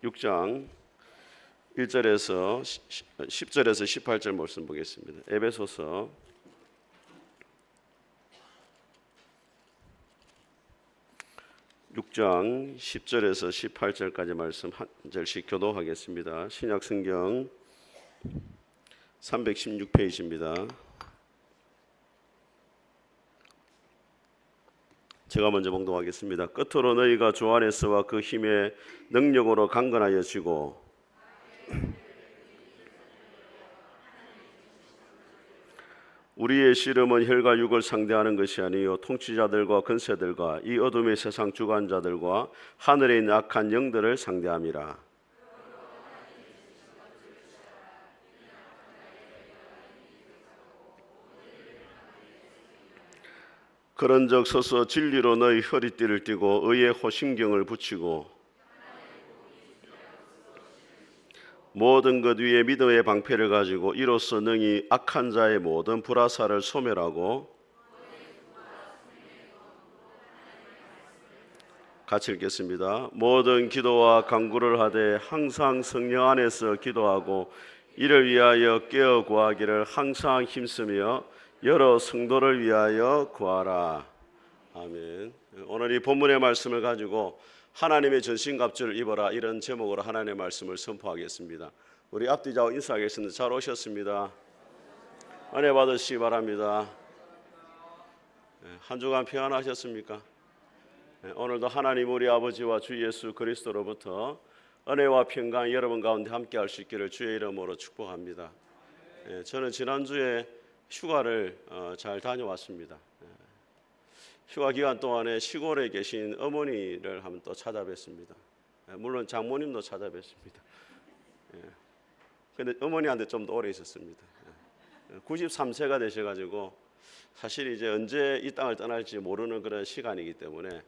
6장 1절에서 10절에서 18절 말씀 보겠습니다. 에베소서 6장 10절에서 18절까지 말씀 한 절씩 교독하겠습니다. 신약성경 316페이지입니다. 제가 먼저 봉독하겠습니다. 끝으로 너희가 주 안에서와 그 힘의 능력으로 강건하여지고 우리의 씨름은 혈과 육을 상대하는 것이 아니요 통치자들과 권세들과 이 어둠의 세상 주관자들과 하늘에 있는 악한 영들을 상대함이라. 그런즉 서서 진리로 너희 허리띠를 띠고 의의 호심경을 붙이고 모든 것 위에 믿음의 방패를 가지고 이로써 능히 악한 자의 모든 불화살을 소멸하고 같이 읽겠습니다. 모든 기도와 간구를 하되 항상 성령 안에서 기도하고 이를 위하여 깨어 구하기를 항상 힘쓰며 여러 성도를 위하여 구하라. 아멘. 오늘 이 본문의 말씀을 가지고 하나님의 전신갑주를 입어라, 이런 제목으로 하나님의 말씀을 선포하겠습니다. 우리 앞뒤좌우 인사하겠습니다. 잘 오셨습니다. 은혜 받으시기 바랍니다. 한 주간 평안하셨습니까? 오늘도 하나님 우리 아버지와 주 예수 그리스도로부터 은혜와 평강 여러분 가운데 함께 할 수 있기를 주의 이름으로 축복합니다. 저는 지난주에 휴가를 잘 다녀왔습니다. 휴가 기간 동안에 시골에 계신 어머니를 한번 또 찾아뵀습니다. 물론 장모님도 찾아뵀습니다. 그런데 어머니한테 좀 더 오래 있었습니다. 93세가 되셔가지고 사실 이제 언제 이 땅을 떠날지 모르는 그런 시간이기 때문에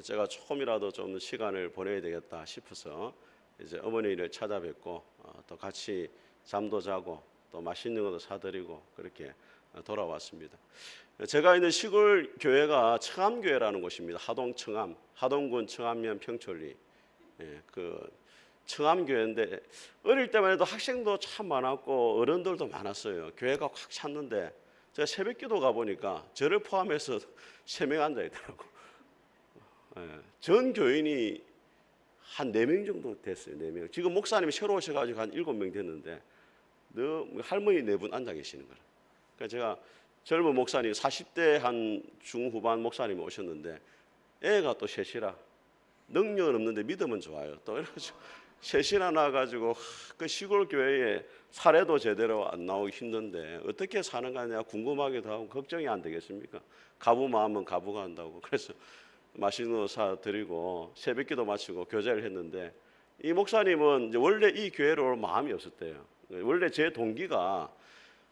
제가 조금이라도 좀 시간을 보내야 되겠다 싶어서 이제 어머니를 찾아뵙고 또 같이 잠도 자고 또 맛있는 것도 사드리고 그렇게 돌아왔습니다. 제가 있는 시골 교회가 청암교회라는 곳입니다. 하동 청암, 하동군 청암면 평촌리 그 청암교회인데 어릴 때만 해도 학생도 참 많았고 어른들도 많았어요. 교회가 꽉 찼는데 제가 새벽기도 가보니까 저를 포함해서 3명 앉아 있더라고. 전 교인이 한 4명 정도 됐어요. 4명. 지금 목사님이 새로 오셔가지고 한 7명 됐는데 할머니 4분 앉아 계시는 거예요. 그러니까 제가 젊은 목사님 40대 한 중후반 목사님이 오셨는데 애가 또 셋이라 능력은 없는데 믿음은 좋아요. 또 이래가지고 셋이나 나가지고 그 시골 교회에 사례도 제대로 안 나오기 힘든데 어떻게 사는 거냐 궁금하기도 하고 걱정이 안 되겠습니까? 가부 마음은 가부가 한다고. 그래서 맛있는 거 사드리고 새벽기도 마치고 교제를 했는데 이 목사님은 이제 원래 이 교회로 올 마음이 없었대요. 원래 제 동기가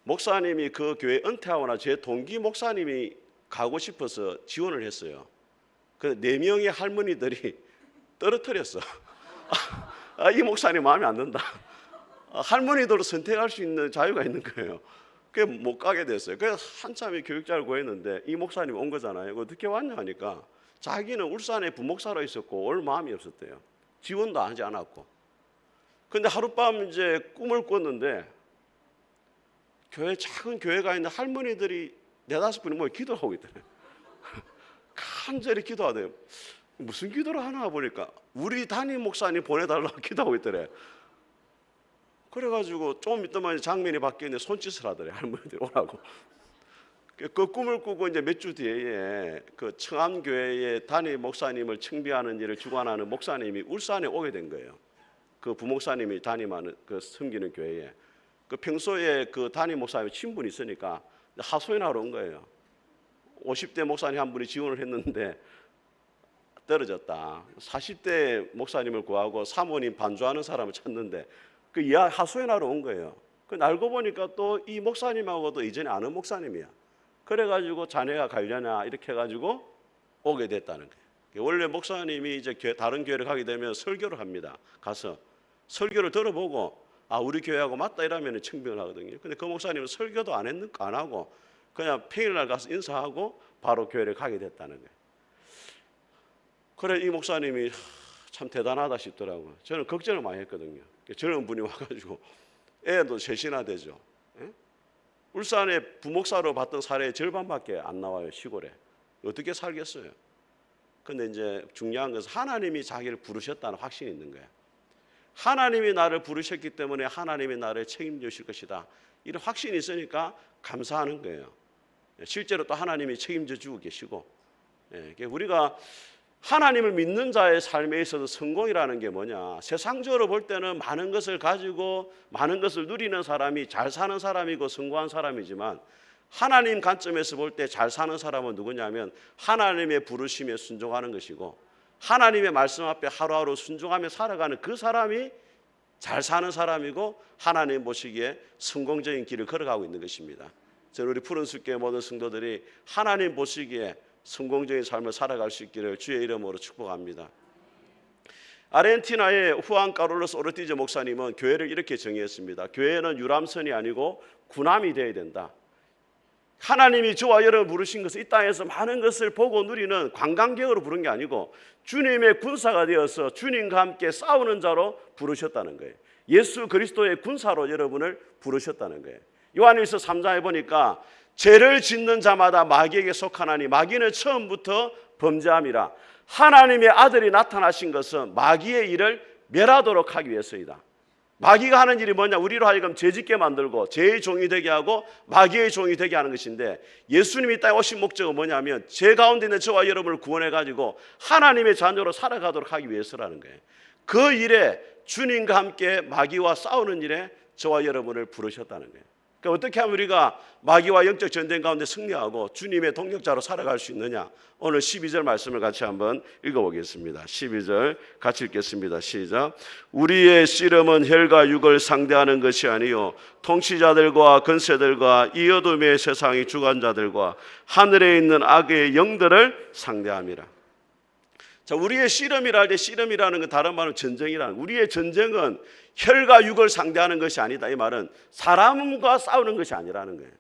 목사님이 그 교회 은퇴하거나 제 동기 목사님이 가고 싶어서 지원을 했어요. 근데 4명의 할머니들이 떨어뜨렸어. 이 목사님 마음에 안 든다. 할머니들도 선택할 수 있는 자유가 있는 거예요. 그게 못 가게 됐어요. 그래서 한참에 교육자를 구했는데 이 목사님이 온 거잖아요. 어떻게 왔냐 하니까 자기는 울산에 부목사로 있었고 올 마음이 없었대요. 지원도 하지 않았고. 근데 하룻밤 이제 꿈을 꿨는데 작은 교회가 있는 할머니들이 4-5분이 모여 기도하고 있더래요. 간절히 기도하대요. 무슨 기도를 하나 보니까 우리 담임 목사님 보내달라고 기도하고 있더래. 그래가지고 좀 있더만 장면이 바뀌었는데 손짓을 하더래. 할머니들이 오라고. 그 꿈을 꾸고 이제 몇 주 뒤에 그 청암교회의 담임 목사님을 청비하는 일을 주관하는 목사님이 울산에 오게 된 거예요. 그 부목사님이 담임하는 그 섬기는 교회에. 그 평소에 그 담임 목사님 친분이 있으니까 하소연하러 온 거예요. 50대 목사님 한 분이 지원을 했는데 떨어졌다. 40대 목사님을 구하고 사모님 반주하는 사람을 찾는데 그 하소연하러 온 거예요. 그 알고 보니까 또 이 목사님하고도 이전에 아는 목사님이야. 그래가지고 자네가 가려냐 이렇게 해가지고 오게 됐다는 거예요. 원래 목사님이 이제 다른 교회를 가게 되면 설교를 합니다. 가서 설교를 들어보고 우리 교회하고 맞다 이러면 청빙을 하거든요. 근데 그 목사님은 설교도 안 하고 그냥 평일날 가서 인사하고 바로 교회를 가게 됐다는 거예요. 그래 이 목사님이 참 대단하다 싶더라고요. 저는 걱정을 많이 했거든요. 젊은 분이 와가지고 애도 셋이나 되죠. 예? 울산에 부목사로 봤던 사례의 절반밖에 안 나와요. 시골에. 어떻게 살겠어요? 근데 이제 중요한 것은 하나님이 자기를 부르셨다는 확신이 있는 거예요. 하나님이 나를 부르셨기 때문에 하나님이 나를 책임져 주실 것이다. 이런 확신이 있으니까 감사하는 거예요. 실제로 또 하나님이 책임져 주고 계시고, 우리가 하나님을 믿는 자의 삶에 있어서 성공이라는 게 뭐냐? 세상적으로 볼 때는 많은 것을 가지고 많은 것을 누리는 사람이 잘 사는 사람이고 성공한 사람이지만, 하나님 관점에서 볼 때 잘 사는 사람은 누구냐면 하나님의 부르심에 순종하는 것이고, 하나님의 말씀 앞에 하루하루 순종하며 살아가는 그 사람이 잘 사는 사람이고, 하나님 보시기에 성공적인 길을 걸어가고 있는 것입니다. 저는 우리 푸른숲교회 모든 성도들이 하나님 보시기에 성공적인 삶을 살아갈 수 있기를 주의 이름으로 축복합니다. 아르헨티나의 후안 카를로스 오르티즈 목사님은 교회를 이렇게 정의했습니다. 교회는 유람선이 아니고 군함이 되어야 된다. 하나님이 저와 여러분을 부르신 것은 이 땅에서 많은 것을 보고 누리는 관광객으로 부른 게 아니고 주님의 군사가 되어서 주님과 함께 싸우는 자로 부르셨다는 거예요. 예수 그리스도의 군사로 여러분을 부르셨다는 거예요. 요한일서 3장에 보니까 죄를 짓는 자마다 마귀에게 속하나니 마귀는 처음부터 범죄함이라. 하나님의 아들이 나타나신 것은 마귀의 일을 멸하도록 하기 위해서이다. 마귀가 하는 일이 뭐냐? 우리로 하여금 죄짓게 만들고 죄의 종이 되게 하고 마귀의 종이 되게 하는 것인데, 예수님이 이 땅에 오신 목적은 뭐냐면 죄 가운데 있는 저와 여러분을 구원해가지고 하나님의 자녀로 살아가도록 하기 위해서라는 거예요. 그 일에 주님과 함께 마귀와 싸우는 일에 저와 여러분을 부르셨다는 거예요. 그러니까 어떻게 하면 우리가 마귀와 영적 전쟁 가운데 승리하고 주님의 동력자로 살아갈 수 있느냐? 오늘 12절 말씀을 같이 한번 읽어보겠습니다. 12절 같이 읽겠습니다. 시작. 우리의 씨름은 혈과 육을 상대하는 것이 아니요 통치자들과 권세들과 이 어둠의 세상의 주관자들과 하늘에 있는 악의 영들을 상대함이라. 자, 우리의 씨름이라 할 때 씨름이라는 건 다른 말로 전쟁이라는, 우리의 전쟁은 혈과 육을 상대하는 것이 아니다. 이 말은 사람과 싸우는 것이 아니라는 거예요.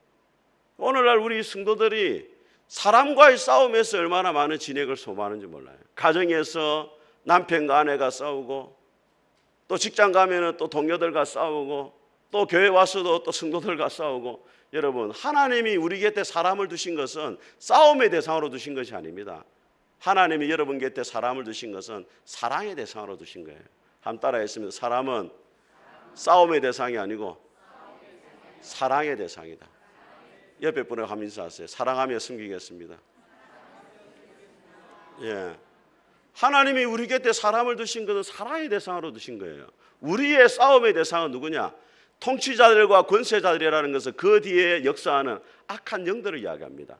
오늘날 우리 성도들이 사람과의 싸움에서 얼마나 많은 진액을 소모하는지 몰라요. 가정에서 남편과 아내가 싸우고, 또 직장 가면은 또 동료들과 싸우고, 또 교회 와서도 또 성도들과 싸우고. 여러분, 하나님이 우리 곁에 사람을 두신 것은 싸움의 대상으로 두신 것이 아닙니다. 하나님이 여러분 곁에 사람을 두신 것은 사랑의 대상으로 두신 거예요. 한번 따라했습니다. 사람은 싸움의 대상이 아니고 사랑의 대상이다. 옆에 분하고 한번 인사하세요. 사랑하며 섬기겠습니다. 예. 하나님이 우리 곁에 사람을 두신 것은 사랑의 대상으로 두신 거예요. 우리의 싸움의 대상은 누구냐? 통치자들과 권세자들이라는 것은 그 뒤에 역사하는 악한 영들을 이야기합니다.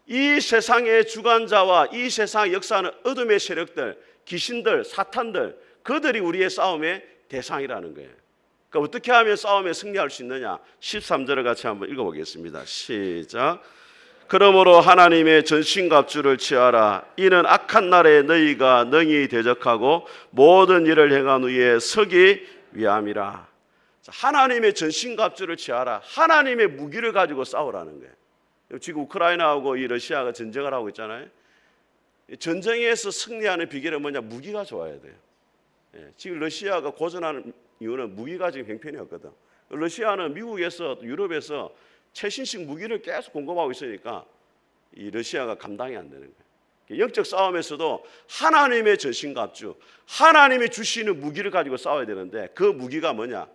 이 세상의 주관자와 이 세상에 역사하는 어둠의 세력들, 귀신들, 사탄들, 그들이 우리의 싸움의 대상이라는 거예요. 그러니까 어떻게 하면 싸움에 승리할 수 있느냐? 13절을 같이 한번 읽어보겠습니다. 시작. 그러므로 하나님의 전신갑주를 취하라. 이는 악한 날에 너희가 능히 대적하고 모든 일을 행한 후에 서기 위함이라. 하나님의 전신갑주를 취하라. 하나님의 무기를 가지고 싸우라는 거예요. 지금 우크라이나하고 이 러시아가 전쟁을 하고 있잖아요. 전쟁에서 승리하는 비결은 뭐냐? 무기가 좋아야 돼요. 지금 러시아가 고전하는 이유는 무기가 지금 형편이었거든. 러시아는 미국에서 유럽에서 최신식 무기를 계속 공급하고 있으니까 이 러시아가 감당이 안 되는 거예요. 영적 싸움에서도 하나님의 전신갑주, 하나님이 주시는 무기를 가지고 싸워야 되는데, 그 무기가 뭐냐?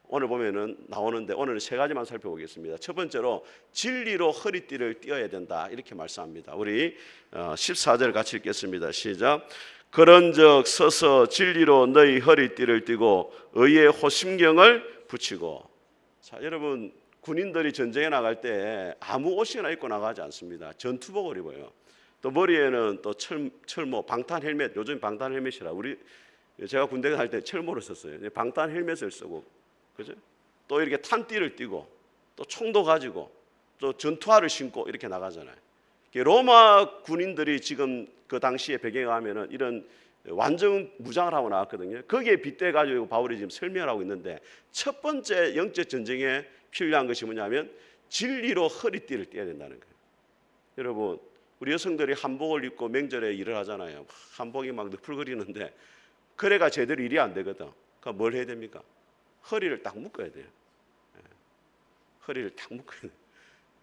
오늘 보면은 나오는데 오늘은 세 가지만 살펴보겠습니다. 첫 번째로 진리로 허리띠를 띄어야 된다, 이렇게 말씀합니다. 우리 14절 같이 읽겠습니다. 시작. 그런즉 서서 진리로 너희 허리띠를 띠고 의의 호심경을 붙이고. 자, 여러분, 군인들이 전쟁에 나갈 때 아무 옷이나 입고 나가지 않습니다. 전투복을 입어요. 또 머리에는 또 철모, 방탄 헬멧, 요즘 방탄 헬멧이라, 제가 군대 갈 때 철모를 썼어요. 방탄 헬멧을 쓰고, 그죠? 또 이렇게 탄띠를 띠고, 또 총도 가지고, 또 전투화를 신고 이렇게 나가잖아요. 로마 군인들이 지금 그 당시에 배경에 가면은 이런 완전 무장을 하고 나왔거든요. 거기에 빗대 가지고 바울이 지금 설명을 하고 있는데, 첫 번째 영적 전쟁에 필요한 것이 뭐냐면 진리로 허리띠를 떼야 된다는 거예요. 여러분, 우리 여성들이 한복을 입고 명절에 일을 하잖아요. 한복이 막 너풀거리는데 그래가 제대로 일이 안 되거든. 그럼 뭘 해야 됩니까? 허리를 딱 묶어야 돼요. 허리를 딱 묶어야 돼요.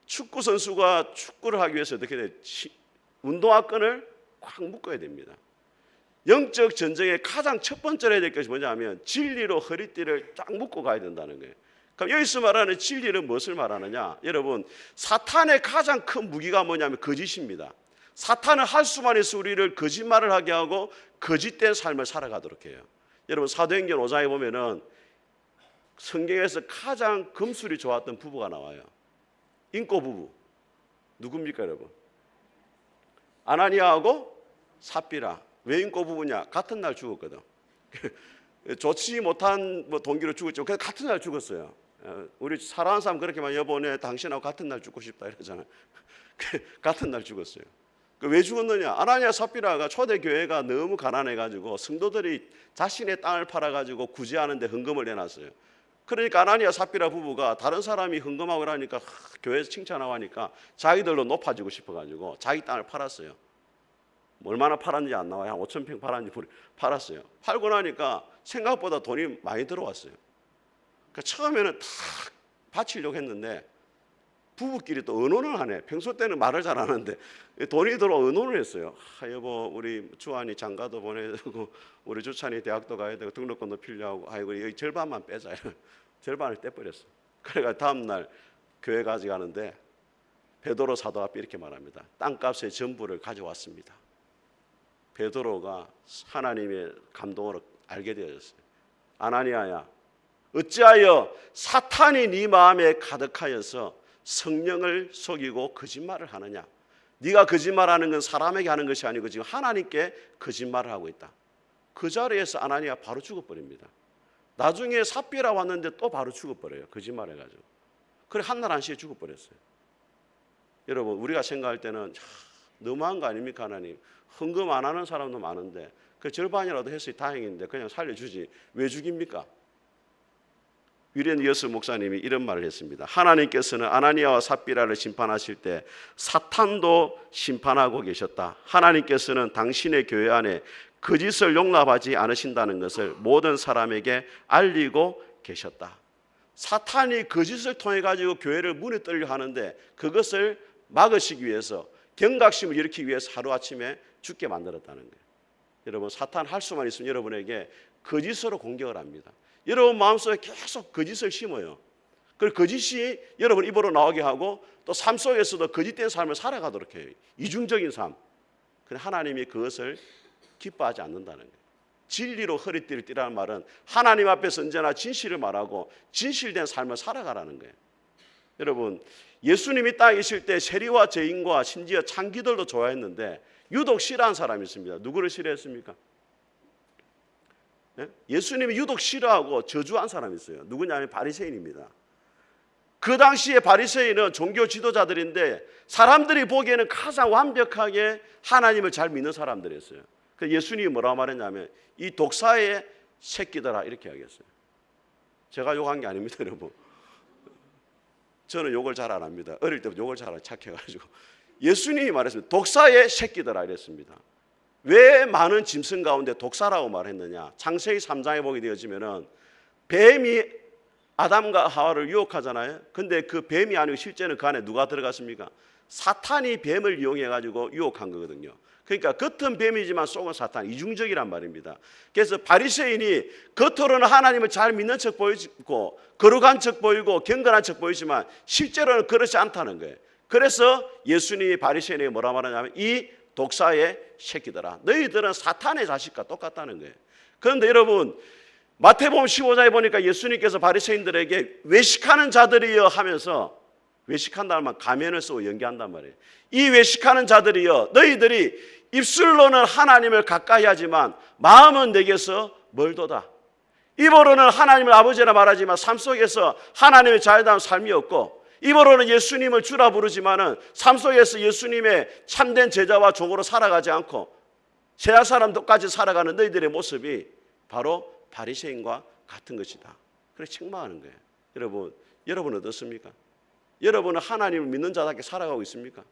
축구 선수가 축구를 하기 위해서 어떻게 돼? 운동화끈을 꽉 묶어야 됩니다. 영적 전쟁의 가장 첫 번째로 해야 될 것이 뭐냐면 진리로 허리띠를 딱 묶고 가야 된다는 거예요. 그럼 여기서 말하는 진리는 무엇을 말하느냐? 여러분, 사탄의 가장 큰 무기가 뭐냐면 거짓입니다. 사탄은 할 수만 있어 우리를 거짓말을 하게 하고 거짓된 삶을 살아가도록 해요. 여러분, 사도행전 5장에 보면은 성경에서 가장 금술이 좋았던 부부가 나와요. 인고 부부. 누굽니까, 여러분? 아나니아하고 삽비라. 왜 인고 부부냐? 같은 날 죽었거든. 좋지 못한 동기로 죽었죠. 그래서 같은 날 죽었어요. 우리 사랑하는 사람 그렇게 말 여보네 당신하고 같은 날 죽고 싶다 이러잖아요. 같은 날 죽었어요. 왜 죽었느냐? 아나니아 삽비라가 초대 교회가 너무 가난해가지고 성도들이 자신의 땅을 팔아가지고 구제하는데 헌금을 내놨어요. 그러니까 아나니아 삽비라 부부가 다른 사람이 헌금하고 그러니까 교회에서 칭찬하고 하니까 자기들로 높아지고 싶어가지고 자기 땅을 팔았어요. 얼마나 팔았는지 안 나와요. 한 5,000평 팔았는지 팔았어요. 팔고 나니까 생각보다 돈이 많이 들어왔어요. 그러니까 처음에는 다 바치려고 했는데 부부끼리 또 의논을 하네. 평소 때는 말을 잘 안 하는데 돈이 들어 의논을 했어요. 여보, 우리 주한이 장가도 보내야 되고 우리 주찬이 대학도 가야 되고 등록금도 필요하고 아이고 여기 절반만 빼자. 절반을 떼버렸어. 그래가 다음 날 교회 가져가는데 베드로 사도 앞에 이렇게 말합니다. 땅값의 전부를 가져왔습니다. 베드로가 하나님의 감동으로 알게 되었어요. 아나니아야, 어찌하여 사탄이 네 마음에 가득하여서 성령을 속이고 거짓말을 하느냐? 네가 거짓말하는 건 사람에게 하는 것이 아니고 지금 하나님께 거짓말을 하고 있다. 그 자리에서 아나니아 바로 죽어버립니다. 나중에 삽비라 왔는데 또 바로 죽어버려요. 거짓말해가지고. 그래 한날 한시에 죽어버렸어요. 여러분, 우리가 생각할 때는 너무한 거 아닙니까? 하나님 헌금 안 하는 사람도 많은데 그 절반이라도 했으니 다행인데 그냥 살려주지 왜 죽입니까? 위렌 여스 목사님이 이런 말을 했습니다. 하나님께서는 아나니아와 삽비라를 심판하실 때 사탄도 심판하고 계셨다. 하나님께서는 당신의 교회 안에 거짓을 용납하지 않으신다는 것을 모든 사람에게 알리고 계셨다. 사탄이 거짓을 통해 가지고 교회를 무너뜨리려 하는데 그것을 막으시기 위해서 경각심을 일으키기 위해서 하루아침에 죽게 만들었다는 거예요. 여러분, 사탄 할 수만 있으면 여러분에게 거짓으로 공격을 합니다. 여러분 마음속에 계속 거짓을 심어요. 그 거짓이 여러분 입으로 나오게 하고 또 삶 속에서도 거짓된 삶을 살아가도록 해요. 이중적인 삶. 근데 하나님이 그것을 기뻐하지 않는다는 거예요. 진리로 허리띠를 띠라는 말은 하나님 앞에서 언제나 진실을 말하고 진실된 삶을 살아가라는 거예요. 여러분, 예수님이 땅에 계실 때 세리와 죄인과 심지어 창기들도 좋아했는데 유독 싫어한 사람이 있습니다. 누구를 싫어했습니까? 예수님이 유독 싫어하고 저주한 사람이 있어요. 누구냐면 바리새인입니다. 그 당시에 바리새인은 종교 지도자들인데 사람들이 보기에는 가장 완벽하게 하나님을 잘 믿는 사람들이었어요. 그래서 예수님이 뭐라고 말했냐면 이 독사의 새끼들아 이렇게 하겠어요. 제가 욕한 게 아닙니다, 여러분. 저는 욕을 잘 안 합니다. 어릴 때부터 욕을 잘 착해가지고 예수님이 말했습니다. 독사의 새끼들아 이랬습니다. 왜 많은 짐승 가운데 독사라고 말했느냐? 창세기 3장에 보게 되어지면은 뱀이 아담과 하와를 유혹하잖아요. 근데 그 뱀이 아니고 실제는 그 안에 누가 들어갔습니까? 사탄이 뱀을 이용해 가지고 유혹한 거거든요. 그러니까 겉은 뱀이지만 속은 사탄, 이중적이란 말입니다. 그래서 바리새인이 겉으로는 하나님을 잘 믿는 척 보이고 거룩한 척 보이고 경건한 척 보이지만 실제로는 그렇지 않다는 거예요. 그래서 예수님이 바리새인에게 뭐라 말하냐면 이 독사의 새끼들아, 너희들은 사탄의 자식과 똑같다는 거예요. 그런데 여러분, 마태복음 15장에 보니까 예수님께서 바리새인들에게 외식하는 자들이여 하면서 외식한다는 말 가면을 쓰고 연기한단 말이에요. 이 외식하는 자들이여, 너희들이 입술로는 하나님을 가까이 하지만 마음은 내게서 멀도다. 입으로는 하나님을 아버지라 말하지만 삶 속에서 하나님의 자유다운 삶이 없고, 입으로는 예수님을 주라 부르지만은 삶 속에서 예수님의 참된 제자와 종으로 살아가지 않고 세상 사람들까지 살아가는 너희들의 모습이 바로 바리새인과 같은 것이다. 그래서 책망하는 거예요. 여러분, 여러분 어떻습니까? 여러분은 하나님을 믿는 자답게 살아가고 있습니까?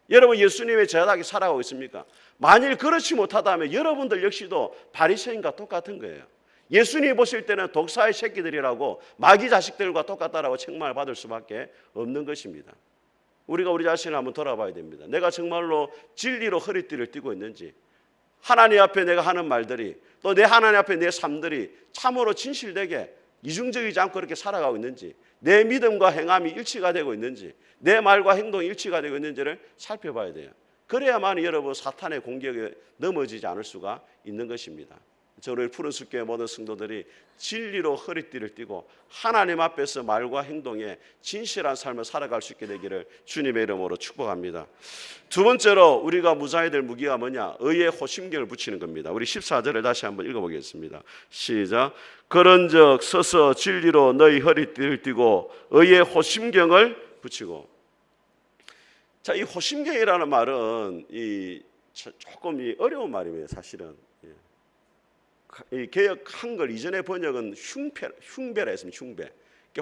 여러분 예수님의 제자답게 살아가고 있습니까? 만일 그렇지 못하다면 여러분들 역시도 바리새인과 똑같은 거예요. 예수님 보실 때는 독사의 새끼들이라고 마귀 자식들과 똑같다라고 책망을 받을 수밖에 없는 것입니다. 우리가 우리 자신을 한번 돌아봐야 됩니다. 내가 정말로 진리로 허리띠를 띠고 있는지, 하나님 앞에 내가 하는 말들이, 또 내 하나님 앞에 내 삶들이 참으로 진실되게 이중적이지 않고 그렇게 살아가고 있는지, 내 믿음과 행함이 일치가 되고 있는지, 내 말과 행동이 일치가 되고 있는지를 살펴봐야 돼요. 그래야만 여러분 사탄의 공격에 넘어지지 않을 수가 있는 것입니다. 저를 푸른 숲교회 모든 성도들이 진리로 허리띠를 띠고 하나님 앞에서 말과 행동에 진실한 삶을 살아갈 수 있게 되기를 주님의 이름으로 축복합니다. 두 번째로 우리가 무장해야 될 무기가 뭐냐? 의의 호심경을 붙이는 겁니다. 우리 14절을 다시 한번 읽어보겠습니다. 시작. 그런즉 서서 진리로 너희 허리띠를 띠고 의의 호심경을 붙이고. 자, 이 호심경이라는 말은 조금 어려운 말이에요, 사실은. 이 개역 한글 이전의 번역은 흉배라 했습니다. 흉배.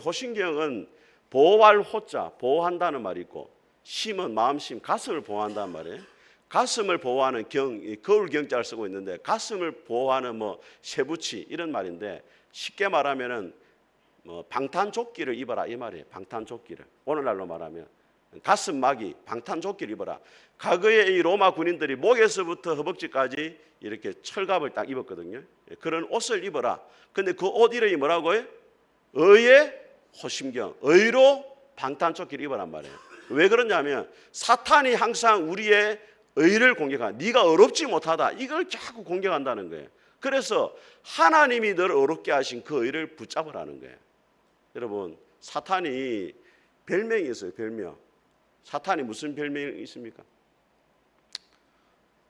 호심경은 보호할 호자, 보호한다는 말이 있고, 심은 마음심, 가슴을 보호한다는 말이에요. 가슴을 보호하는 거울 경자를 쓰고 있는데, 가슴을 보호하는 쇠붙이 이런 말인데, 쉽게 말하면은 방탄조끼를 입어라 이 말이에요. 방탄조끼를. 오늘날로 말하면 가슴막이 방탄조끼를 입어라. 과거에 이 로마 군인들이 목에서부터 허벅지까지 이렇게 철갑을 딱 입었거든요. 그런 옷을 입어라. 근데 그 옷 이름이 뭐라고요? 의의 호심경. 의로 방탄조끼를 입어란 말이에요. 왜 그러냐면 사탄이 항상 우리의 의를 공격한다. 네가 어렵지 못하다. 이걸 자꾸 공격한다는 거예요. 그래서 하나님이 너를 어렵게 하신 그 의를 붙잡으라는 거예요. 여러분, 사탄이 별명이 있어요. 별명. 사탄이 무슨 별명이 있습니까?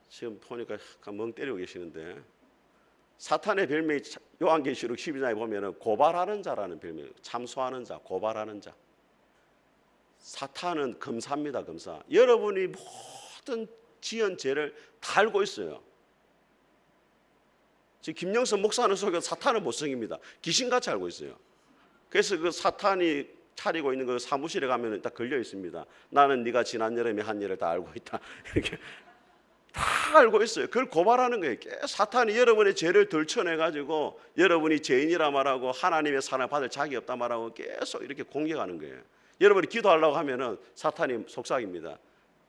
지금 보니까 멍 때리고 계시는데, 사탄의 별명이 요한계시록 12장에 보면 고발하는 자라는 별명이에요. 참소하는 자, 고발하는 자. 사탄은 검사입니다. 검사. 여러분이 모든 지은 죄를 다 알고 있어요. 지금 김영선 목사는 속여 사탄은 못성입니다. 귀신같이 알고 있어요. 그래서 그 사탄이 차리고 있는 그 사무실에 가면 딱 걸려 있습니다. 나는 네가 지난 여름에 한 일을 다 알고 있다. 이렇게 다 알고 있어요. 그걸 고발하는 거예요. 사탄이 여러분의 죄를 덜쳐내가지고 여러분이 죄인이라 말하고 하나님의 사랑을 받을 자격이 없다 말하고 계속 이렇게 공격하는 거예요. 여러분이 기도하려고 하면은 사탄이 속삭입니다.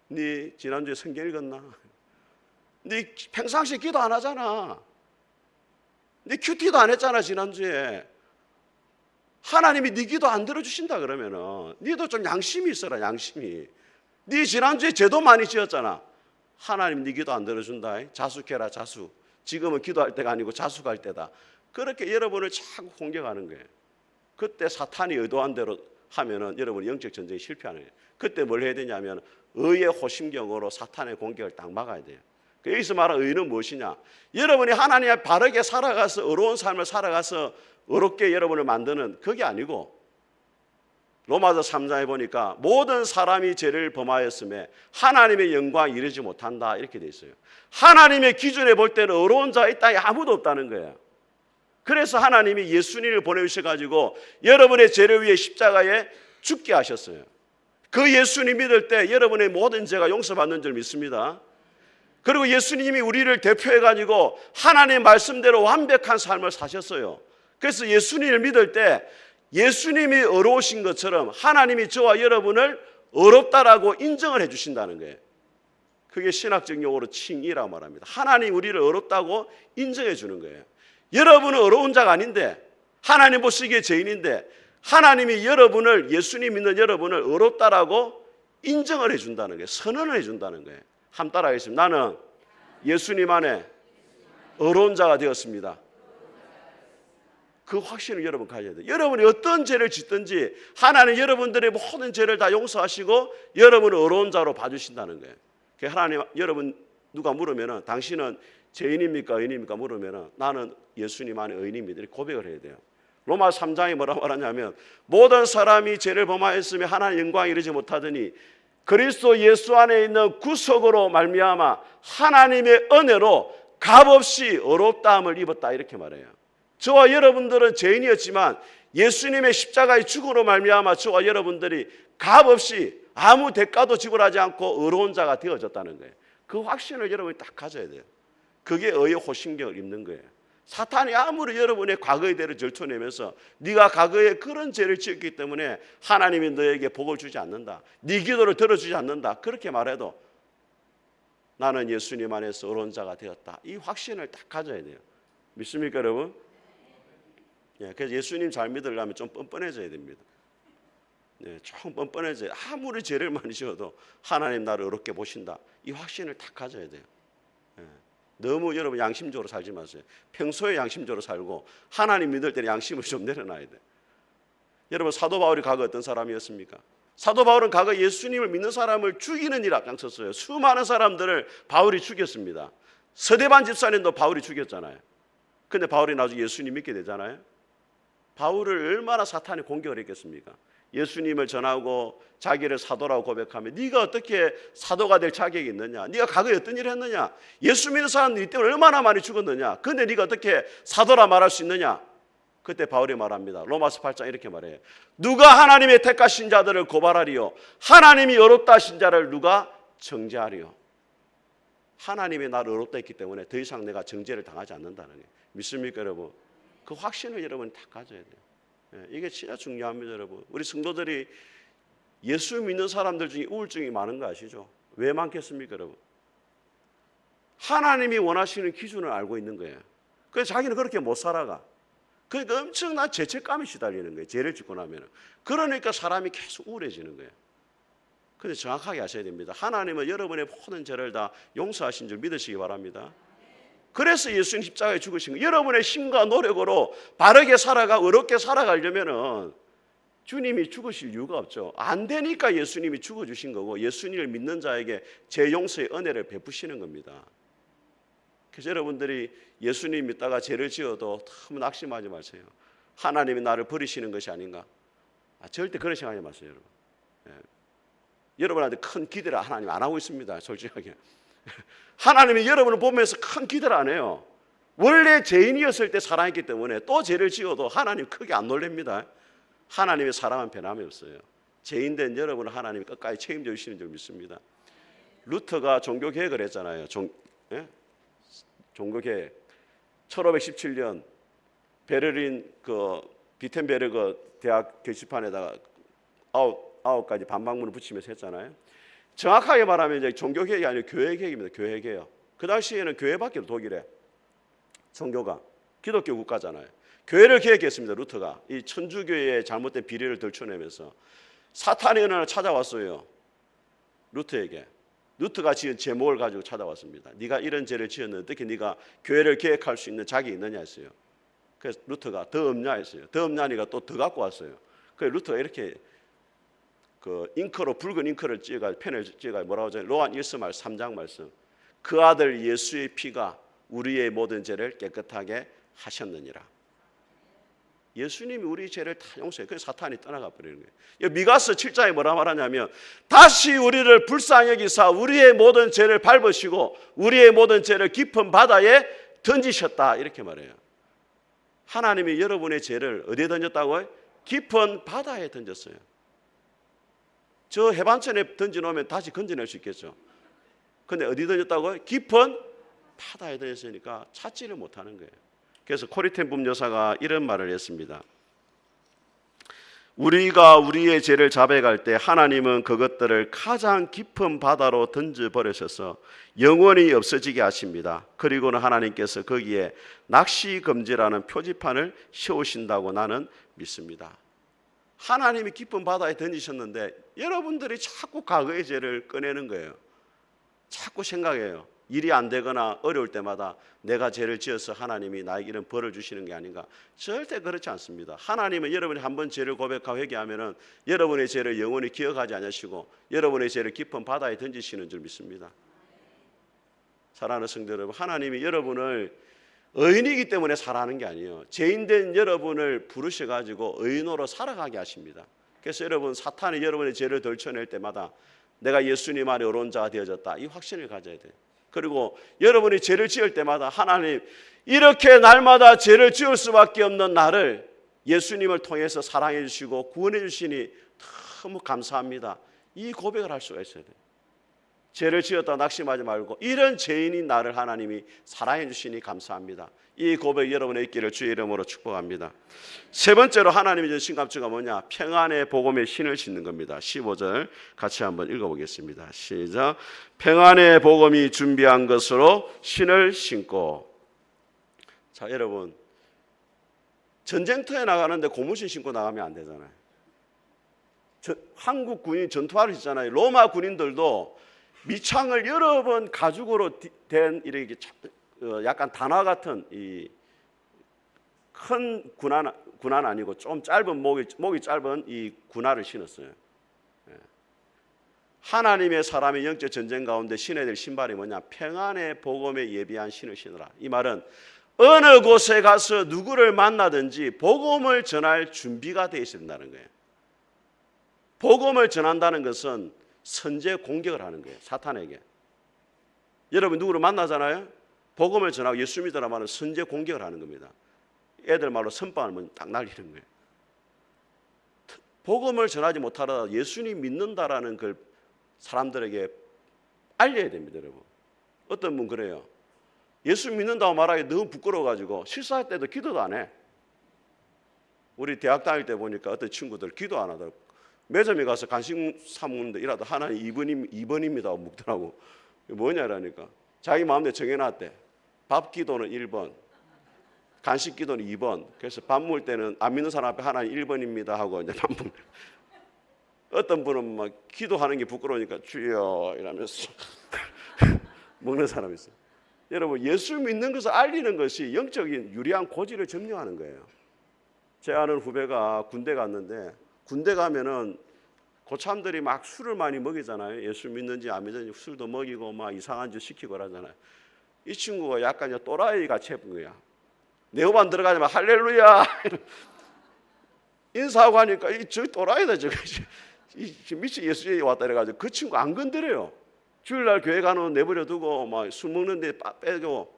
네 지난주에 성경 읽었나? 네 평상시에 기도 안 하잖아. 네 큐티도 안 했잖아 지난주에. 하나님이 네 기도 안 들어주신다 그러면은 네도 좀 양심이 있어라. 양심이. 네 지난주에 죄도 많이 지었잖아. 하나님 네 기도 안 들어준다. 자숙해라 자숙. 지금은 기도할 때가 아니고 자숙할 때다. 그렇게 여러분을 자꾸 공격하는 거예요. 그때 사탄이 의도한 대로 하면은 여러분이 영적 전쟁에 실패하는 거예요. 그때 뭘 해야 되냐면 의의 호심경으로 사탄의 공격을 딱 막아야 돼요. 여기서 말하는 의는 무엇이냐? 여러분이 하나님 앞에 바르게 살아가서 어려운 삶을 살아가서 어렵게 여러분을 만드는 그게 아니고, 로마서 3장에 보니까 모든 사람이 죄를 범하였음에 하나님의 영광에 이르지 못한다 이렇게 돼 있어요. 하나님의 기준에 볼 때는 어려운 자가 이 땅에 아무도 없다는 거예요. 그래서 하나님이 예수님을 보내주셔가지고 여러분의 죄를 위해 십자가에 죽게 하셨어요. 그 예수님 믿을 때 여러분의 모든 죄가 용서받는 줄 믿습니다. 그리고 예수님이 우리를 대표해가지고 하나님의 말씀대로 완벽한 삶을 사셨어요. 그래서 예수님을 믿을 때 예수님이 어려우신 것처럼 하나님이 저와 여러분을 어렵다라고 인정을 해주신다는 거예요. 그게 신학적 용어로 칭의라고 말합니다. 하나님 우리를 어렵다고 인정해 주는 거예요. 여러분은 어려운 자가 아닌데, 하나님 보시기에 죄인인데 하나님이 여러분을, 예수님 믿는 여러분을 어렵다라고 인정을 해준다는 거예요. 선언을 해준다는 거예요. 한번 따라하겠습니다. 나는 예수님 안에 어려운 자가 되었습니다. 그 확신을 여러분 가져야 돼요. 여러분이 어떤 죄를 짓든지 하나님 여러분들의 모든 죄를 다 용서하시고 여러분을 어려운 자로 봐주신다는 거예요. 하나님, 여러분 누가 물으면 당신은 죄인입니까 의인입니까 물으면 나는 예수님 안에 의인입니다 이렇게 고백을 해야 돼요. 로마 3장이 뭐라고 말하냐면 모든 사람이 죄를 범하였으며 하나님 영광에 이르지 못하더니 그리스도 예수 안에 있는 구속으로 말미암아 하나님의 은혜로 값없이 어렵다함을 입었다 이렇게 말해요. 저와 여러분들은 죄인이었지만 예수님의 십자가의 죽음으로 말미암아 저와 여러분들이 값없이 아무 대가도 지불하지 않고 의로운 자가 되어졌다는 거예요. 그 확신을 여러분이 딱 가져야 돼요. 그게 의의 호신경을 입는 거예요. 사탄이 아무리 여러분의 과거의 죄를 들춰내면서 네가 과거에 그런 죄를 지었기 때문에 하나님이 너에게 복을 주지 않는다, 네 기도를 들어주지 않는다, 그렇게 말해도 나는 예수님 안에서 의로운 자가 되었다, 이 확신을 딱 가져야 돼요. 믿습니까 여러분? 그래서 예수님 잘 믿으려면 좀 뻔뻔해져야 됩니다. 좀 뻔뻔해져야, 아무리 죄를 많이 지어도 하나님 나를 의롭게 보신다, 이 확신을 딱 가져야 돼요. 너무 여러분 양심적으로 살지 마세요. 평소에 양심적으로 살고 하나님 믿을 때는 양심을 좀 내려놔야 돼요. 여러분 사도 바울이 과거 어떤 사람이었습니까? 사도 바울은 과거 예수님을 믿는 사람을 죽이는 일에 앞장섰어요. 수많은 사람들을 바울이 죽였습니다. 서대반 집사님도 바울이 죽였잖아요. 근데 바울이 나중에 예수님 믿게 되잖아요. 바울을 얼마나 사탄이 공격을 했겠습니까? 예수님을 전하고 자기를 사도라고 고백하면 네가 어떻게 사도가 될 자격이 있느냐, 네가 과거에 어떤 일을 했느냐, 예수 믿는 사람들이 때문에 얼마나 많이 죽었느냐, 근데 네가 어떻게 사도라 말할 수 있느냐. 그때 바울이 말합니다. 로마서 8장 이렇게 말해요. 누가 하나님의 택하신 자들을 고발하리요, 하나님이 의롭다 하신 자를 누가 정죄하리요. 하나님이 나를 의롭다 했기 때문에 더 이상 내가 정죄를 당하지 않는다는 거예요. 믿습니까 여러분? 그 확신을 여러분이 다 가져야 돼요. 이게 진짜 중요합니다 여러분. 우리 성도들이 예수 믿는 사람들 중에 우울증이 많은 거 아시죠? 왜 많겠습니까 여러분? 하나님이 원하시는 기준을 알고 있는 거예요. 그래서 자기는 그렇게 못 살아가. 그러니까 엄청난 죄책감이 시달리는 거예요. 죄를 짓고 나면. 그러니까 사람이 계속 우울해지는 거예요. 그런데 정확하게 아셔야 됩니다. 하나님은 여러분의 모든 죄를 다 용서하신 줄 믿으시기 바랍니다. 그래서 예수님 십자가에 죽으신 거예요. 여러분의 힘과 노력으로 바르게 살아가 의롭게 살아가려면은 주님이 죽으실 이유가 없죠. 안 되니까 예수님이 죽어주신 거고 예수님을 믿는 자에게 죄 용서의 은혜를 베푸시는 겁니다. 그래서 여러분들이 예수님 믿다가 죄를 지어도 너무 낙심하지 마세요. 하나님이 나를 버리시는 것이 아닌가? 절대 그런 생각하지 마세요 여러분. 여러분한테 큰 기대를 하나님 안 하고 있습니다. 솔직하게. 하나님이 여러분을 보면서 큰 기대를 안 해요. 원래 죄인이었을 때 사랑했기 때문에 또 죄를 지어도 하나님 크게 안 놀랍니다. 하나님의 사랑은 변함이 없어요. 죄인된 여러분을 하나님이 끝까지 책임져 주시는 줄 믿습니다. 루터가 종교개혁을 했잖아요. 종교개혁. 1517년 베를린 그 비텐베르그 대학 게시판에다가 아홉 가지 반박문을 붙이면서 했잖아요. 정확하게 말하면 이제 종교개혁이 아니라 교회개혁입니다. 교회개혁. 그 당시에는 교회밖에 없어요. 독일에 종교가 기독교 국가잖아요. 교회를 개혁했습니다. 루터가 이 천주교의 잘못된 비리를 들춰내면서 사탄이 어느 날 찾아왔어요. 루터에게. 루터가 지은 제목을 가지고 찾아왔습니다. 네가 이런 죄를 지었는데 어떻게 네가 교회를 개혁할 수 있는 자격이 있느냐 했어요. 그래서 루터가 더 없냐 했어요. 더 없냐니까 또 더 갖고 왔어요. 그래서 루터가 이렇게 그 잉크로 붉은 잉크를 찍어가 펜을 찍어가 뭐라고 하죠? 로한 1서 말씀 3장 말씀. 그 아들 예수의 피가 우리의 모든 죄를 깨끗하게 하셨느니라. 예수님이 우리 죄를 다 용서해요. 그래서 사탄이 떠나가 버리는 거예요. 미가서 7장에 뭐라 말하냐면 다시 우리를 불쌍히 여기사 우리의 모든 죄를 밟으시고 우리의 모든 죄를 깊은 바다에 던지셨다 이렇게 말해요. 하나님이 여러분의 죄를 어디에 던졌다고요? 깊은 바다에 던졌어요. 저 해반천에 던져놓으면 다시 건져낼 수 있겠죠. 근데 어디 던졌다고요? 깊은 바다에 던졌으니까 찾지를 못하는 거예요. 그래서 코리텐붐 여사가 이런 말을 했습니다. 우리가 우리의 죄를 자백할 때 하나님은 그것들을 가장 깊은 바다로 던져버리셔서 영원히 없어지게 하십니다. 그리고는 하나님께서 거기에 낚시금지라는 표지판을 씌우신다고 나는 믿습니다. 하나님이 깊은 바다에 던지셨는데 여러분들이 자꾸 과거의 죄를 꺼내는 거예요. 자꾸 생각해요. 일이 안 되거나 어려울 때마다 내가 죄를 지어서 하나님이 나에게 이런 벌을 주시는 게 아닌가. 절대 그렇지 않습니다. 하나님은 여러분이 한번 죄를 고백하고 회개하면은 여러분의 죄를 영원히 기억하지 않으시고 여러분의 죄를 깊은 바다에 던지시는 줄 믿습니다. 사랑하는 성도 여러분, 하나님이 여러분을 의인이기 때문에 살아가는 게 아니에요. 죄인된 여러분을 부르셔가지고 의인으로 살아가게 하십니다. 그래서 여러분 사탄이 여러분의 죄를 덜쳐낼 때마다 내가 예수님 안에 의로운 자가 되어졌다 이 확신을 가져야 돼요. 그리고 여러분이 죄를 지을 때마다 하나님 이렇게 날마다 죄를 지을 수밖에 없는 나를 예수님을 통해서 사랑해 주시고 구원해 주시니 너무 감사합니다. 이 고백을 할 수가 있어야 돼요. 죄를 지었다 낙심하지 말고 이런 죄인인 나를 하나님이 사랑해 주시니 감사합니다. 이 고백 여러분의 있기를 주의 이름으로 축복합니다. 세 번째로 하나님이 주신 감추가 뭐냐? 평안의 복음의 신을 신는 겁니다. 15절 같이 한번 읽어보겠습니다. 시작. 평안의 복음이 준비한 것으로 신을 신고. 자, 여러분, 전쟁터에 나가는데 고무신 신고 나가면 안 되잖아요. 한국 군인 전투화를 입잖아요. 로마 군인들도 밑창을 여러 번 가죽으로 된 이렇게 약간 단화 같은 이 큰 군화 아니고 좀 짧은 목이 짧은 이 군화를 신었어요. 하나님의 사람의 영적 전쟁 가운데 신어야 될 신발이 뭐냐? 평안의 복음에 예비한 신을 신으라. 이 말은 어느 곳에 가서 누구를 만나든지 복음을 전할 준비가 되어 있어야 된다는 거예요. 복음을 전한다는 것은 선제 공격을 하는 거예요. 사탄에게. 여러분 누구를 만나잖아요. 복음을 전하고 예수 믿으라 말은 선제 공격을 하는 겁니다. 애들 말로 선빵을 딱 날리는 거예요. 복음을 전하지 못하다 예수님 믿는다라는 걸 사람들에게 알려야 됩니다. 여러분. 어떤 분 그래요. 예수 믿는다고 말하기 너무 부끄러워가지고 실수할 때도 기도도 안 해. 우리 대학 다닐 때 보니까 어떤 친구들 기도 안 하더라고. 매점에 가서 간식 사 먹는데 이라도 하나님 2번입니다 하고 묵더라고. 뭐냐라니까. 자기 마음대로 정해놨대. 밥 기도는 1번, 간식 기도는 2번. 그래서 밥 먹을 때는 안 믿는 사람 앞에 하나님 1번입니다 하고 이제 밥 먹는. 어떤 분은 막 기도하는 게 부끄러우니까 주여 이러면서 먹는 사람이 있어요. 여러분 예수 믿는 것을 알리는 것이 영적인 유리한 고지를 점령하는 거예요. 제 아는 후배가 군대 갔는데 군대 가면은 고참들이 막 술을 많이 먹이잖아요. 예수 믿는지 안 믿는지 술도 먹이고 막 이상한 짓 시키고 그러잖아요. 이 친구가 약간 또라이 같이 해본 거야. 네오반 들어가자면 할렐루야 인사하고 하니까 저 또라이다 저거 미친 예수님이 왔다 이래가지고 그 친구 안 건드려요. 주일날 교회 가는 내버려 두고 막 술 먹는데 빼고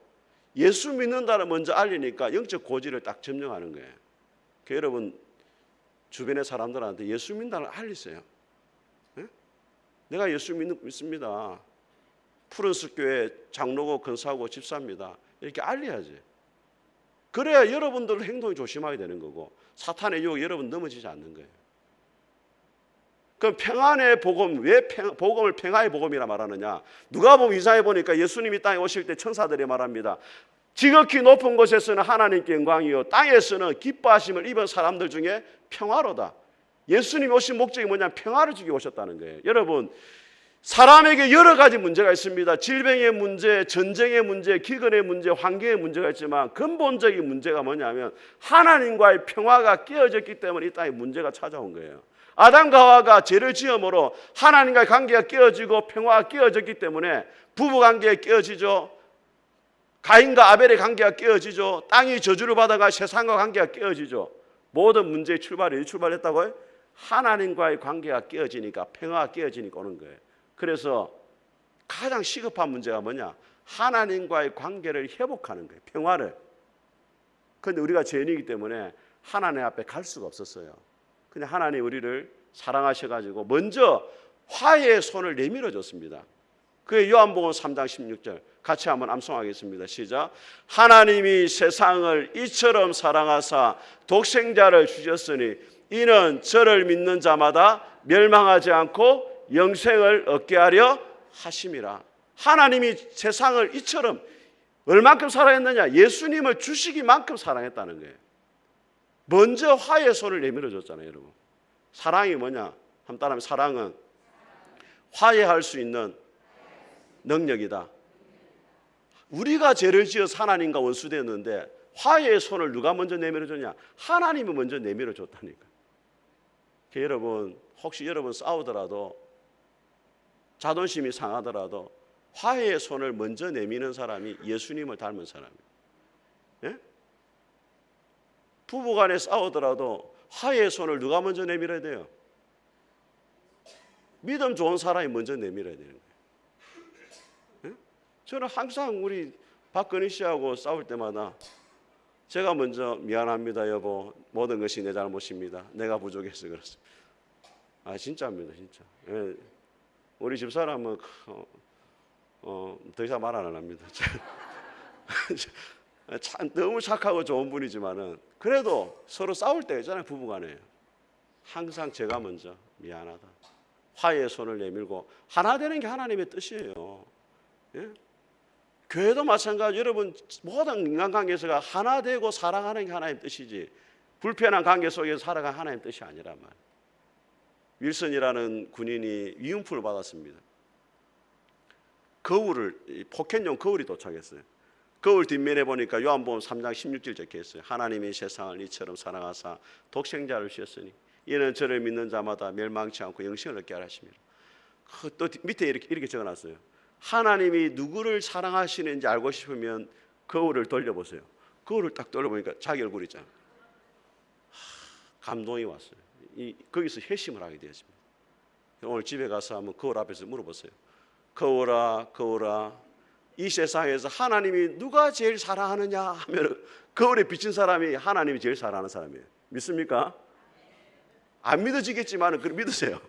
예수 믿는다를 먼저 알리니까 영적 고지를 딱 점령하는 거예요. 여러분 주변의 사람들한테 예수 믿는다를 알리세요. 네? 내가 예수 믿습니다. 푸른숲 교회 장로고 권사고 집사입니다. 이렇게 알려야지. 그래야 여러분들 행동이 조심하게 되는 거고 사탄의 유혹에 여러분 넘어지지 않는 거예요. 그럼 평안의 복음, 왜 복음을 평안의 복음이라 말하느냐? 누가 보면 이사야 보니까 예수님이 땅에 오실 때 천사들이 말합니다. 지극히 높은 곳에서는 하나님께 영광이요 땅에서는 기뻐하심을 입은 사람들 중에 평화로다. 예수님이 오신 목적이 뭐냐면 평화를 주기 오셨다는 거예요. 여러분 사람에게 여러 가지 문제가 있습니다. 질병의 문제, 전쟁의 문제, 기근의 문제, 환경의 문제가 있지만 근본적인 문제가 뭐냐면 하나님과의 평화가 깨어졌기 때문에 이 땅에 문제가 찾아온 거예요. 아담과 하와가 죄를 지음으로 하나님과의 관계가 깨어지고 평화가 깨어졌기 때문에 부부관계가 깨어지죠. 가인과 아벨의 관계가 깨어지죠. 땅이 저주를 받아가 세상과 관계가 깨어지죠. 모든 문제의 출발이 출발했다고요? 하나님과의 관계가 깨어지니까 평화가 깨어지니까 오는 거예요. 그래서 가장 시급한 문제가 뭐냐? 하나님과의 관계를 회복하는 거예요. 평화를. 그런데 우리가 죄인이기 때문에 하나님 앞에 갈 수가 없었어요. 근데 하나님 우리를 사랑하셔가지고 먼저 화해의 손을 내밀어 줬습니다. 그게 요한복음 3장 16절 같이 한번 암송하겠습니다. 시작. 하나님이 세상을 이처럼 사랑하사 독생자를 주셨으니 이는 저를 믿는 자마다 멸망하지 않고 영생을 얻게 하려 하심이라. 하나님이 세상을 이처럼 얼만큼 사랑했느냐? 예수님을 주시기만큼 사랑했다는 거예요. 먼저 화해의 손을 내밀어 줬잖아요, 여러분. 사랑이 뭐냐? 한 따라하면 사랑은 화해할 수 있는 능력이다. 우리가 죄를 지어서 하나님과 원수되었는데 화해의 손을 누가 먼저 내밀어 줬냐? 하나님이 먼저 내밀어 줬다니까. 여러분, 혹시 여러분 싸우더라도 자존심이 상하더라도 화해의 손을 먼저 내미는 사람이 예수님을 닮은 사람이에요. 예? 부부간에 싸우더라도 화해의 손을 누가 먼저 내밀어야 돼요? 믿음 좋은 사람이 먼저 내밀어야 되는 거예요. 예? 저는 항상 우리 박건희 씨하고 싸울 때마다 제가 먼저 미안합니다 여보, 모든 것이 내 잘못입니다. 내가 부족해서 그렇습니다. 진짜입니다, 진짜. 예. 우리 집사람은 더 이상 말 안 합니다. 참 너무 착하고 좋은 분이지만은 그래도 서로 싸울 때 있잖아요, 부부간에. 항상 제가 먼저 미안하다. 화해의 손을 내밀고 하나 되는 게 하나님의 뜻이에요. 예? 교회도 마찬가지. 여러분 모든 인간관계에서가 하나 되고 사랑하는 게 하나님의 뜻이지 불편한 관계 속에서 살아가는 하나님의 뜻이 아니란 말이에요. 윌슨이라는 군인이 위훈품을 받았습니다. 포켓용 거울이 도착했어요. 거울 뒷면에 보니까 요한복음 3장 16절 적혀 있어요. 하나님이 세상을 이처럼 사랑하사 독생자를 주셨으니 이는 저를 믿는 자마다 멸망치 않고 영생을 얻게 하라 하십니다. 또 밑에 이렇게 적어놨어요. 하나님이 누구를 사랑하시는지 알고 싶으면 거울을 돌려보세요. 거울을 딱 돌려보니까 자기 얼굴 있잖아요. 감동이 왔어요. 거기서 회심을 하게 되었습니다. 오늘 집에 가서 한번 거울 앞에서 물어보세요. 거울아, 거울아, 이 세상에서 하나님이 누가 제일 사랑하느냐 하면 거울에 비친 사람이 하나님이 제일 사랑하는 사람이에요. 믿습니까? 안 믿어지겠지만 그걸 믿으세요.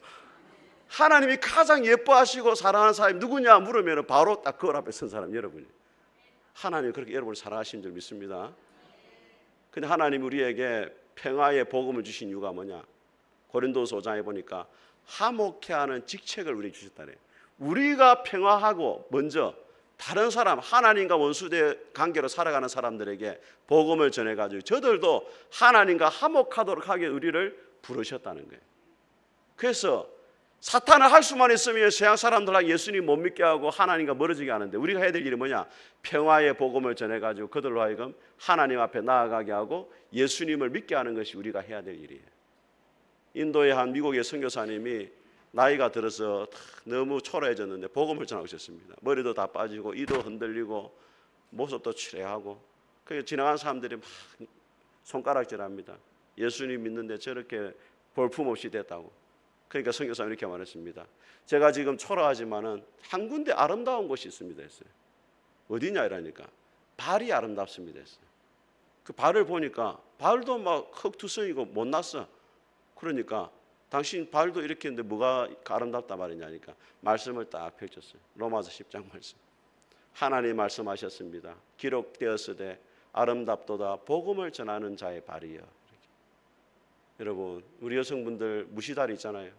하나님이 가장 예뻐하시고 사랑하는 사람이 누구냐 물으면 바로 딱 거울 앞에 선 사람 여러분이에요. 하나님이 그렇게 여러분을 사랑하신 줄 믿습니다. 근데 하나님이 우리에게 평화의 복음을 주신 이유가 뭐냐? 고린도서 5장에 보니까 화목케 하는 직책을 우리에게 주셨다네요. 우리가 평화하고 먼저 다른 사람, 하나님과 원수대 관계로 살아가는 사람들에게 복음을 전해가지고 저들도 하나님과 화목하도록 하게 우리를 부르셨다는 거예요. 그래서 사탄은 할 수만 있으면 세상 사람들하고 예수님 못 믿게 하고 하나님과 멀어지게 하는데 우리가 해야 될 일이 뭐냐? 평화의 복음을 전해가지고 그들로 하여금 하나님 앞에 나아가게 하고 예수님을 믿게 하는 것이 우리가 해야 될 일이에요. 인도의 한 미국의 선교사님이 나이가 들어서 너무 초라해졌는데 복음을 전하셨습니다. 머리도 다 빠지고 이도 흔들리고 모습도 추레하고 그래서 지나가는 사람들이 막 손가락질합니다. 예수님 믿는데 저렇게 볼품없이 됐다고. 그러니까 선교사님 이렇게 말했습니다. 제가 지금 초라하지만은 한 군데 아름다운 곳이 있습니다 했어요. 어디냐 이러니까 발이 아름답습니다 했어요. 그 발을 보니까 발도 막 흙투성이고 못났어. 그러니까 당신 발도 이렇게 했는데 뭐가 아름답다 말이냐니까 말씀을 딱 펼쳤어요. 로마서 10장 말씀. 하나님 말씀하셨습니다. 기록되었으되 아름답도다 복음을 전하는 자의 발이여. 이렇게. 여러분 우리 여성분들 무시다리 있잖아요.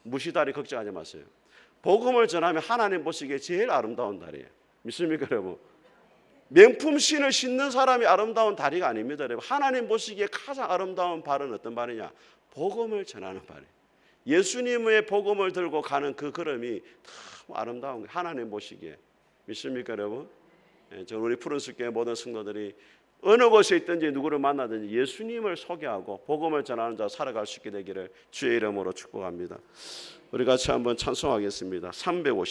무시다리 걱정하지 마세요. 복음을 전하면 하나님 보시기에 제일 아름다운 다리예요. 믿습니까 여러분? 명품 신을 신는 사람이 아름다운 다리가 아닙니다. 여러분. 하나님 보시기에 가장 아름다운 발은 어떤 발이냐? 복음을 전하는 발이에요. 예수님의 복음을 들고 가는 그 걸음이 참 아름다운 거예요. 하나님 보시기에. 믿습니까 여러분? 저는 우리 푸른숲교회 모든 성도들이 어느 곳에 있든지 누구를 만나든지 예수님을 소개하고 복음을 전하는 자 살아갈 수 있게 되기를 주의 이름으로 축복합니다. 우리 같이 한번 찬송하겠습니다. 350